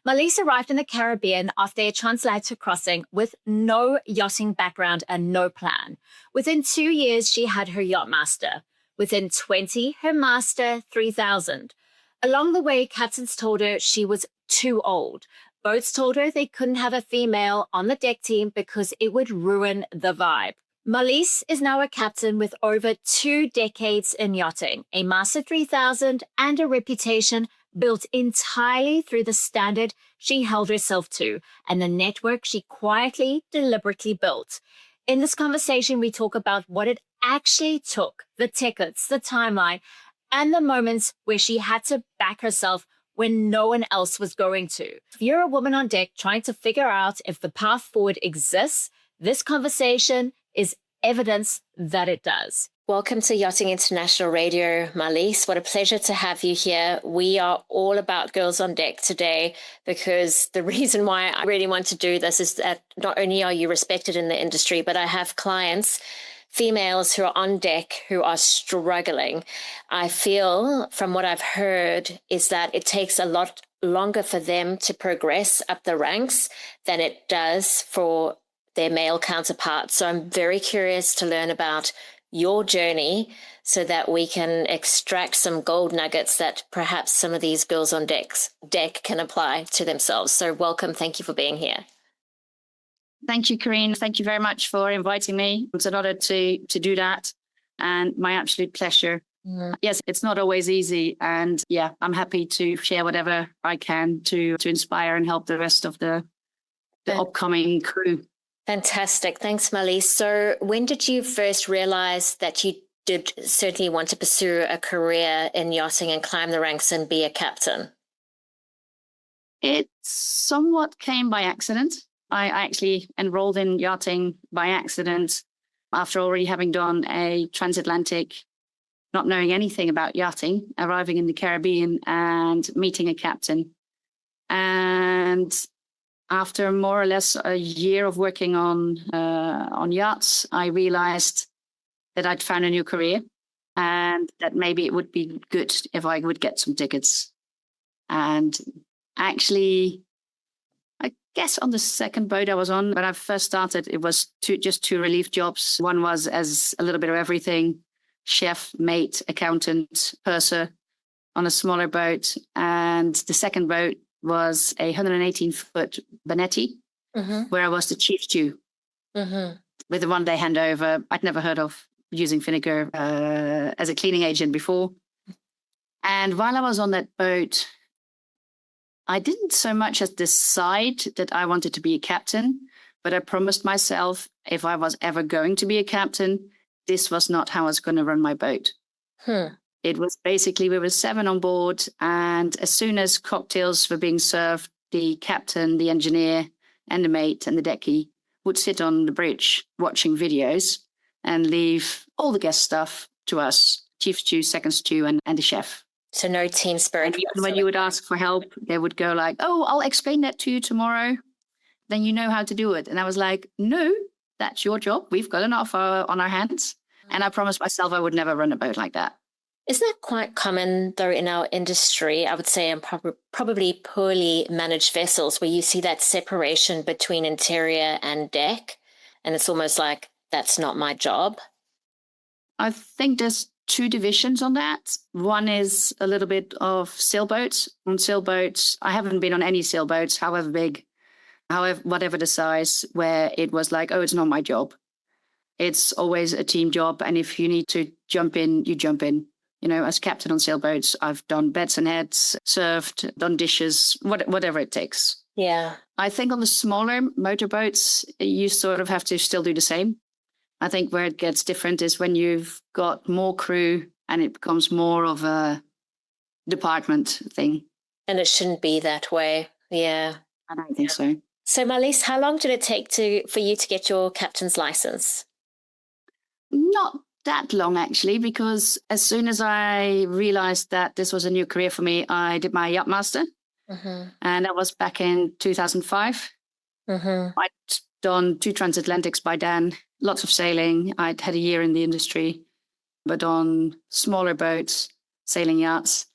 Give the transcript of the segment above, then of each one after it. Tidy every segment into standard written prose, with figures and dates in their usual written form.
Marlies arrived in the Caribbean after a transatlantic crossing with no yachting background and no plan. Within 2 years, she had her Yachtmaster. Within 20, her Master 3000. Along the way, captains told her she was too old. Boats told her they couldn't have a female on the deck team because it would ruin the vibe. Marlies is now a captain with over 2 decades in yachting, a Master 3000, and a reputation built entirely through the standard she held herself to and the network she quietly, deliberately built. In this conversation, we talk about what it actually took, the tickets, the timeline, and the moments where she had to back herself when no one else was going to. If you're a woman on deck trying to figure out if the path forward exists, this conversation is evidence that it does. Welcome to Yachting International Radio, Marlies. What a pleasure to have you here. We are all about girls on deck today because the reason why I really want to do this is that not only are you respected in the industry, but I have clients, females who are on deck who are struggling. I feel from what I've heard is that it takes a lot longer for them to progress up the ranks than it does for their male counterparts. So I'm very curious to learn about your journey so that we can extract some gold nuggets that perhaps some of these girls on deck can apply to themselves. So welcome. Thank you for being here. Thank you, Karine. Thank you very much for inviting me. It's an honor to do that and my absolute pleasure. Yes, it's not always easy. And yeah, I'm happy to share whatever I can to inspire and help the rest of the upcoming crew. Fantastic. Thanks, Marlies. So when did you first realize that you did certainly want to pursue a career in yachting and climb the ranks and be a captain? It somewhat came by accident. I actually enrolled in yachting by accident after already having done a transatlantic, not knowing anything about yachting, arriving in the Caribbean and meeting a captain. And after more or less a year of working on yachts, I realized that I'd found a new career and that maybe it would be good if I would get some tickets. And actually, I guess on the second boat I was on, when I first started, it was just two relief jobs. One was as a little bit of everything, chef, mate, accountant, purser on a smaller boat. And the second boat was a 118-foot Benetti, where I was the chief stew with a one-day handover. I'd never heard of using vinegar as a cleaning agent before. And while I was on that boat, I didn't so much as decide that I wanted to be a captain, but I promised myself if I was ever going to be a captain, this was not how I was going to run my boat. It was basically, we were 7 on board, and as soon as cocktails were being served, the captain, the engineer, and the mate and the decky would sit on the bridge watching videos and leave all the guest stuff to us, chief stew, second stew, and the chef. So no team spirit. And when you would ask for help, they would go like, oh, I'll explain that to you tomorrow. Then you know how to do it. And I was like, no, that's your job. We've got enough on our hands. And I promised myself I would never run a boat like that. Isn't that quite common, though, in our industry? I would say in probably poorly managed vessels where you see that separation between interior and deck, and it's almost like, that's not my job. I think there's 2 divisions on that. One is a little bit of sailboats. On sailboats, I haven't been on any sailboats, however big, whatever the size, where it was like, oh, it's not my job. It's always a team job, and if you need to jump in, you jump in. You know, as captain on sailboats, I've done beds and heads, served, done dishes, whatever it takes. Yeah. I think on the smaller motorboats, you sort of have to still do the same. I think where it gets different is when you've got more crew and it becomes more of a department thing. And it shouldn't be that way. Yeah. I don't think so. So, Marlies, how long did it take for you to get your captain's license? Not that long, actually, because as soon as I realized that this was a new career for me, I did my Yachtmaster. And that was back in 2005. I'd done 2 transatlantics by then, lots of sailing. I'd had a year in the industry, but on smaller boats, sailing yachts.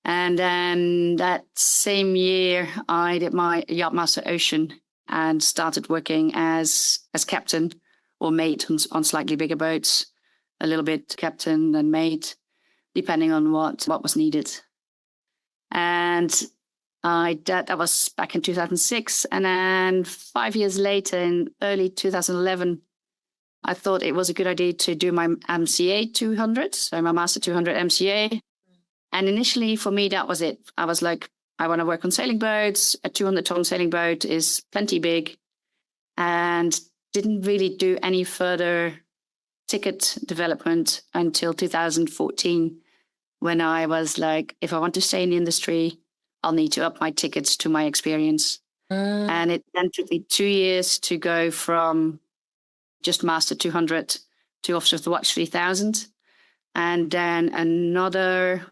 And then that same year, I did my Yachtmaster Ocean and started working as captain or mate on slightly bigger boats, a little bit captain and mate, depending on what was needed. And that was back in 2006. And then 5 years later, in early 2011, I thought it was a good idea to do my MCA 200, so my Master 200 MCA. And initially for me, that was it. I was like, I want to work on sailing boats. A 200-ton sailing boat is plenty big, and didn't really do any further ticket development until 2014, when I was like, if I want to stay in the industry, I'll need to up my tickets to my experience. And it then took me 2 years to go from just Master 200 to Officer of the Watch 3000. And then another,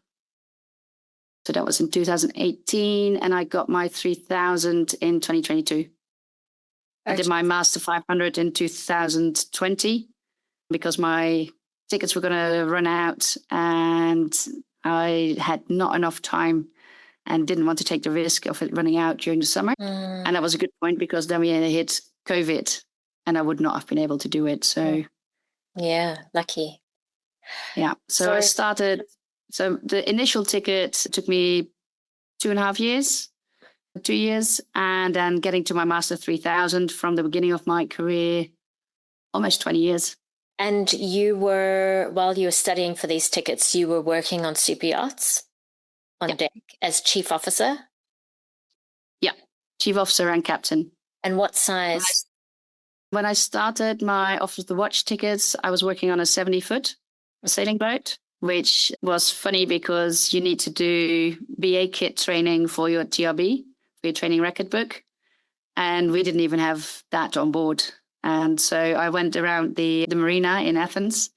so that was in 2018, and I got my 3000 in 2022. I did my Master 500 in 2020 because my tickets were going to run out and I had not enough time and didn't want to take the risk of it running out during the summer. And that was a good point because then we hit COVID and I would not have been able to do it. So yeah, lucky. Yeah. So I started, so the initial ticket took me 2.5 years, 2 years, and then getting to my Master 3000 from the beginning of my career, almost 20 years. And you were, while you were studying for these tickets, you were working on super yachts on deck as chief officer? Yeah, chief officer and captain. And what size? When I started my Officer of the Watch tickets, I was working on a 70-foot sailing boat, which was funny because you need to do BA kit training for your TRB, for your training record book. And we didn't even have that on board. And so I went around the marina in Athens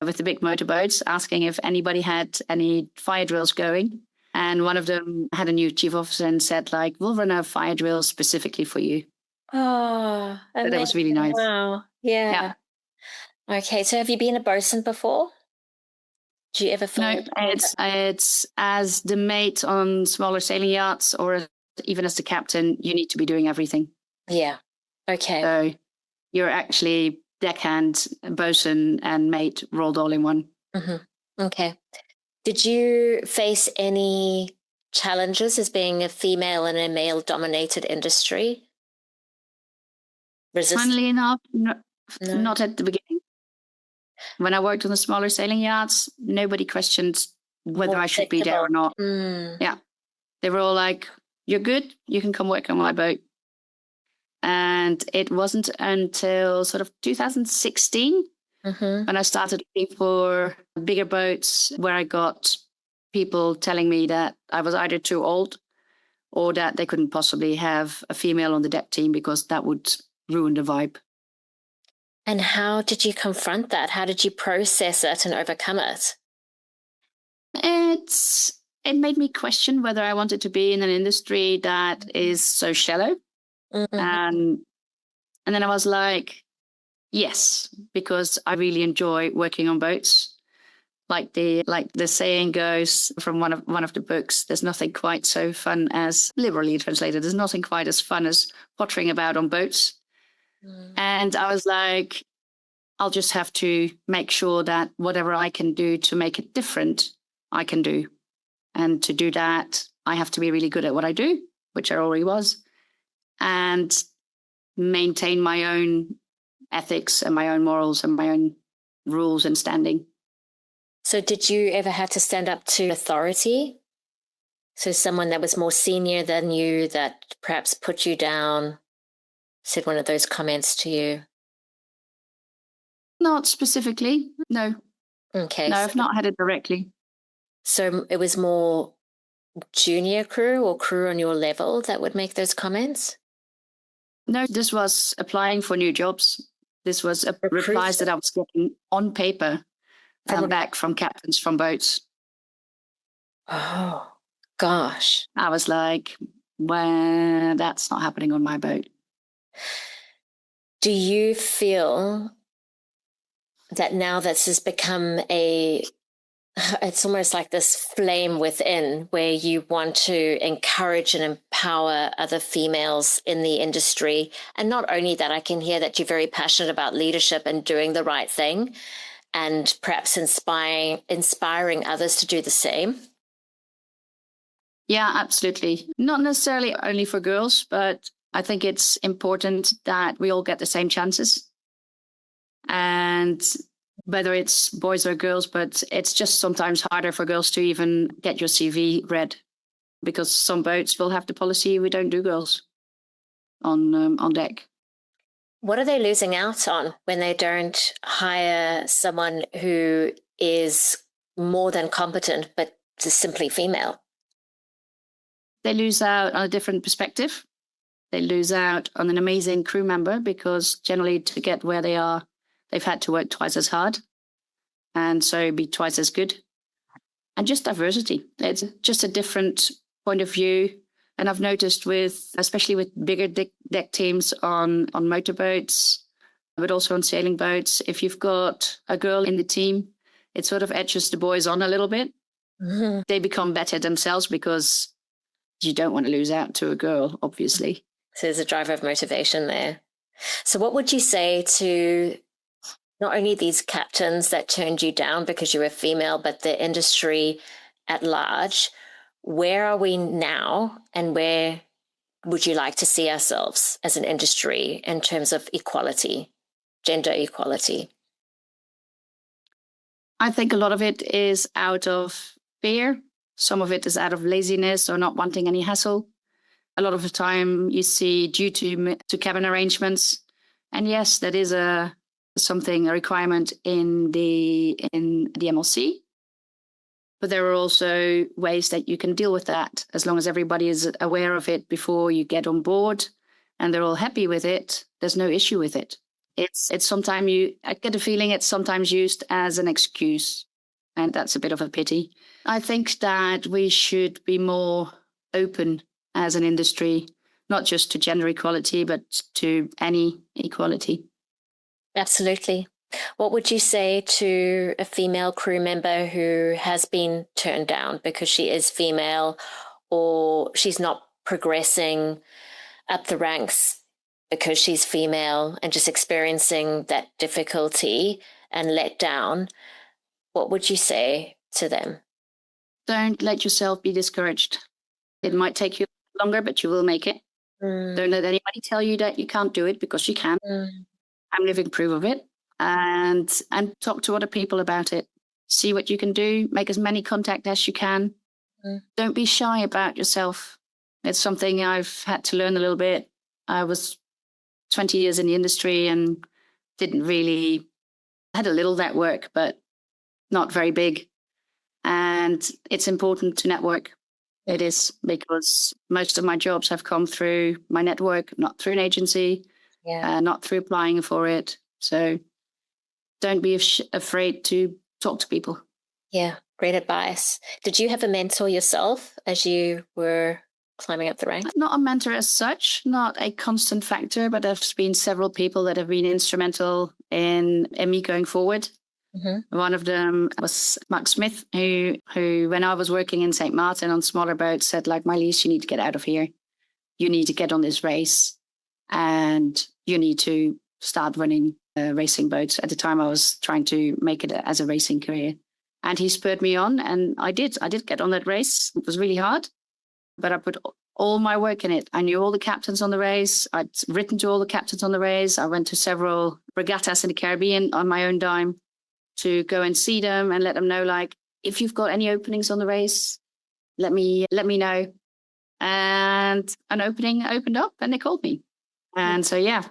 with the big motorboats asking if anybody had any fire drills going. And one of them had a new chief officer and said, like, we'll run a fire drill specifically for you. Oh, so that was really nice. Wow. Yeah. Okay. So have you been a bosun before? Do you ever feel? No, it's as the mate on smaller sailing yachts or even as the captain, you need to be doing everything. Yeah. Okay. So you're actually deckhand, bosun, and mate rolled all in one. Mm-hmm. Okay. Did you face any challenges as being a female in a male-dominated industry? Funnily enough, not at the beginning. When I worked on the smaller sailing yachts, nobody questioned whether I should be there or not. Yeah. They were all like, you're good, you can come work on my boat. And it wasn't until sort of 2016 when I started looking for bigger boats where I got people telling me that I was either too old or that they couldn't possibly have a female on the deck team because that would ruin the vibe. And how did you confront that? How did you process it and overcome it? It made me question whether I wanted to be in an industry that is so shallow. And then I was like, yes, because I really enjoy working on boats. Like the saying goes from one of the books, there's nothing quite so fun as, liberally translated, there's nothing quite as fun as pottering about on boats. And I was like, I'll just have to make sure that whatever I can do to make it different, I can do. And to do that, I have to be really good at what I do, which I already was, and maintain my own ethics and my own morals and my own rules and standing. So did you ever have to stand up to authority? So someone that was more senior than you that perhaps put you down, said one of those comments to you? Not specifically, no. Okay. No, I've not had it directly. So it was more junior crew or crew on your level that would make those comments? No, this was applying for new jobs. This was replies that I was getting on paper back from captains from boats. Oh, gosh. I was like, well, that's not happening on my boat. Do you feel that now this has become a It's almost like this flame within where you want to encourage and empower other females in the industry. And not only that, I can hear that you're very passionate about leadership and doing the right thing and perhaps inspiring others to do the same. Yeah, absolutely. Not necessarily only for girls, but I think it's important that we all get the same chances. And whether it's boys or girls, but it's just sometimes harder for girls to even get your CV read, because some boats will have the policy we don't do girls on deck. What are they losing out on when they don't hire someone who is more than competent, but just simply female? They lose out on a different perspective. They lose out on an amazing crew member, because generally to get where they are, they've had to work twice as hard and so be twice as good. And just diversity. It's just a different point of view. And I've noticed especially with bigger deck teams on motorboats, but also on sailing boats, if you've got a girl in the team, it sort of edges the boys on a little bit. Mm-hmm. They become better themselves because you don't want to lose out to a girl, obviously. So there's a driver of motivation there. So what would you say to not only these captains that turned you down because you were female, but the industry at large? Where are we now, and where would you like to see ourselves as an industry in terms of equality, gender equality? I think a lot of it is out of fear. Some of it is out of laziness or not wanting any hassle. A lot of the time you see due to cabin arrangements. And yes, that is a requirement in the MLC. But there are also ways that you can deal with that, as long as everybody is aware of it before you get on board and they're all happy with it. There's no issue with it. It's sometimes I get a feeling it's sometimes used as an excuse, and that's a bit of a pity. I think that we should be more open as an industry, not just to gender equality, but to any equality. Absolutely. What would you say to a female crew member who has been turned down because she is female, or she's not progressing up the ranks because she's female and just experiencing that difficulty and let down? What would you say to them? Don't let yourself be discouraged. It might take you longer, but you will make it. Don't let anybody tell you that you can't do it, because you can. I'm living proof of it. And talk to other people about it. See what you can do. Make as many contacts as you can. Don't be shy about yourself. It's something I've had to learn a little bit. I was 20 years in the industry and had a little network, but not very big. And it's important to network. It is, because most of my jobs have come through my network, not through an agency, not through applying for it. So don't be afraid to talk to people. Yeah, great advice. Did you have a mentor yourself as you were climbing up the ranks? Not a mentor as such, not a constant factor, but there's been several people that have been instrumental in me going forward. Mm-hmm. One of them was Mark Smith, who when I was working in St. Martin on smaller boats, said, like, Marlies, you need to get out of here. You need to get on this race and you need to start running racing boats. At the time, I was trying to make it as a racing career. And he spurred me on, and I did get on that race. It was really hard, but I put all my work in it. I knew all the captains on the race. I'd written to all the captains on the race. I went to several regattas in the Caribbean on my own dime to go and see them and let them know, like, if you've got any openings on the race, let me know. And an opening opened up and they called me. And so, yeah,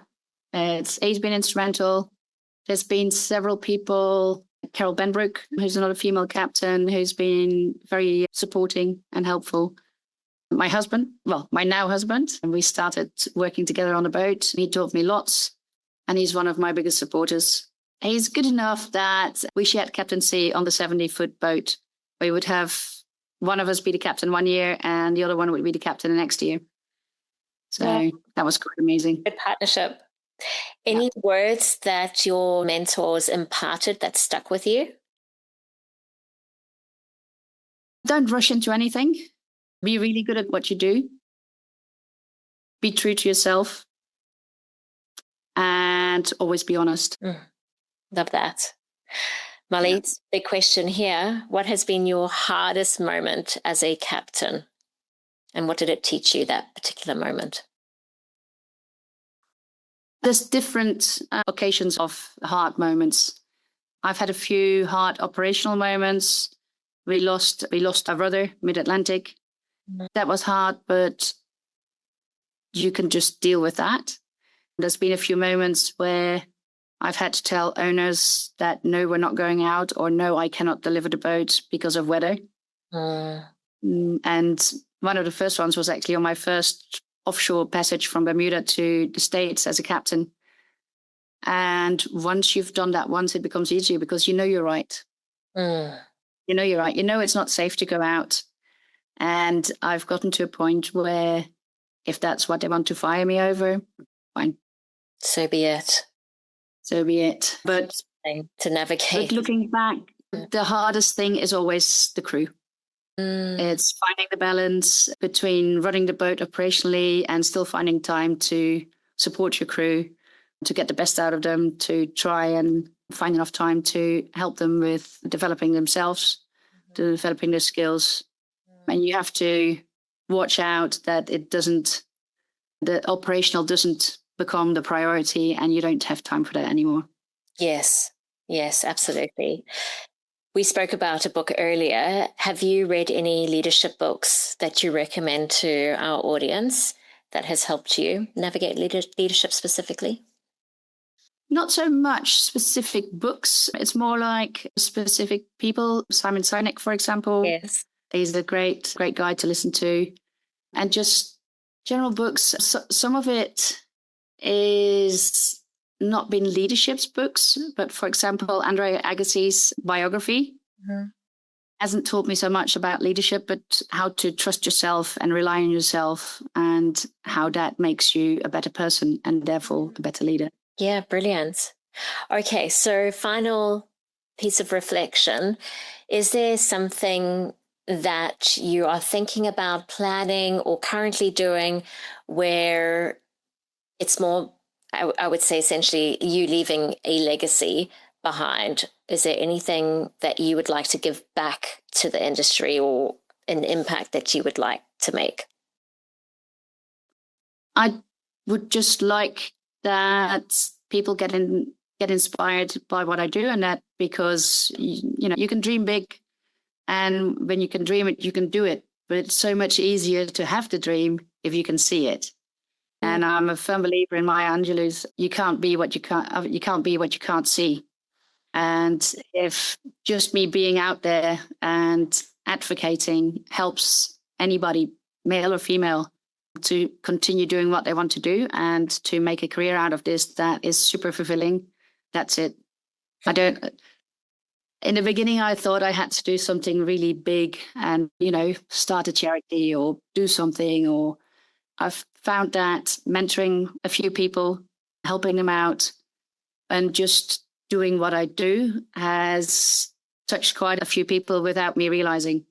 he's been instrumental. There's been several people, Carol Benbrook, who's another female captain, who's been very supporting and helpful. My now husband, and we started working together on a boat. He taught me lots, and he's one of my biggest supporters. He's good enough that we shared captaincy on the 70-foot boat. We would have one of us be the captain one year and the other one would be the captain the next year. So that was quite amazing. Good partnership. Any words that your mentors imparted that stuck with you? Don't rush into anything. Be really good at what you do. Be true to yourself. And always be honest. Love that. Marlies, big question here. What has been your hardest moment as a captain? And what did it teach you, that particular moment? There's different occasions of hard moments. I've had a few hard operational moments. We lost our brother mid-Atlantic. That was hard, but you can just deal with that. There's been a few moments where I've had to tell owners that no, we're not going out, or no, I cannot deliver the boat because of weather. And one of the first ones was actually on my first offshore passage from Bermuda to the States as a captain. And once you've done that once, it becomes easier because you know you're right. You know you're right. You know it's not safe to go out. And I've gotten to a point where if that's what they want to fire me over, fine. So be it. So be it. But to navigate. But looking back, the hardest thing is always the crew. It's finding the balance between running the boat operationally and still finding time to support your crew, to get the best out of them, to try and find enough time to help them with developing themselves, to developing their skills. And you have to watch out that the operational doesn't become the priority and you don't have time for that anymore. Yes, absolutely. We spoke about a book earlier. Have you read any leadership books that you recommend to our audience that has helped you navigate leadership specifically? Not so much specific books. It's more like specific people. Simon Sinek, for example. Yes. He's a great guy to listen to. And just general books. Some of it is not been leadership's books, but for example, Andre Agassi's biography hasn't taught me so much about leadership, but how to trust yourself and rely on yourself and how that makes you a better person and therefore a better leader. Yeah, brilliant. Okay, so final piece of reflection. Is there something that you are thinking about planning or currently doing where it's more, I would say, essentially you leaving a legacy behind? Is there anything that you would like to give back to the industry or an impact that you would like to make? I would just like that people get inspired by what I do, and that because you can dream big, and when you can dream it, you can do it. But it's so much easier to have the dream if you can see it. And I'm a firm believer in Maya Angelou's, you can't be what you can't see. And if just me being out there and advocating helps anybody, male or female, to continue doing what they want to do and to make a career out of this, that is super fulfilling. That's it. In the beginning, I thought I had to do something really big and, start a charity or do something, or I've found that mentoring a few people, helping them out, and just doing what I do has touched quite a few people without me realizing.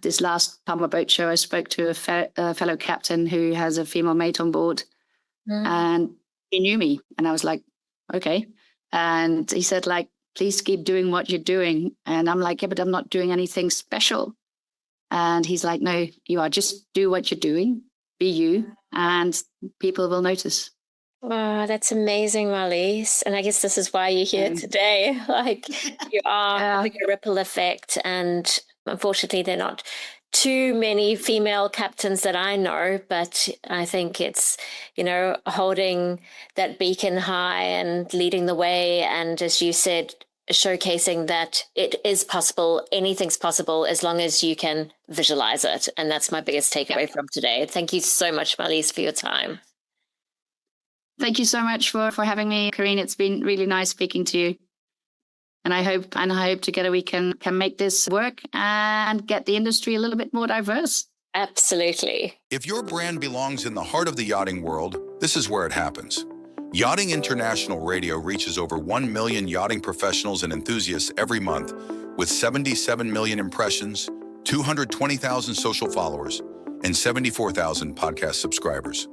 This last Palmer Boat Show, I spoke to a fellow captain who has a female mate on board, and he knew me. And I was like, okay. And he said, please keep doing what you're doing. And I'm like, yeah, but I'm not doing anything special. And he's like, no, you are. Just do what you're doing. Be you, and people will notice. Oh, that's amazing, Marlies. And I guess this is why you're here today. You are having a ripple effect. And unfortunately, there are not too many female captains that I know, but I think it's, holding that beacon high and leading the way. And as you said, showcasing that it is possible, anything's possible as long as you can visualize it. And that's my biggest takeaway from today. Thank you so much, Marlies, for your time. Thank you so much for having me, Karine. It's been really nice speaking to you. And I hope together we can make this work and get the industry a little bit more diverse. Absolutely. If your brand belongs in the heart of the yachting world, this is where it happens. Yachting International Radio reaches over 1 million yachting professionals and enthusiasts every month, with 77 million impressions, 220,000 social followers, and 74,000 podcast subscribers.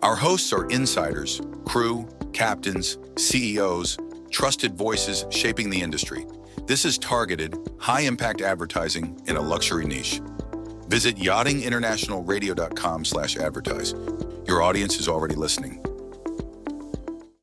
Our hosts are insiders, crew, captains, CEOs, trusted voices shaping the industry. This is targeted, high-impact advertising in a luxury niche. Visit yachtinginternationalradio.com/advertise. Your audience is already listening.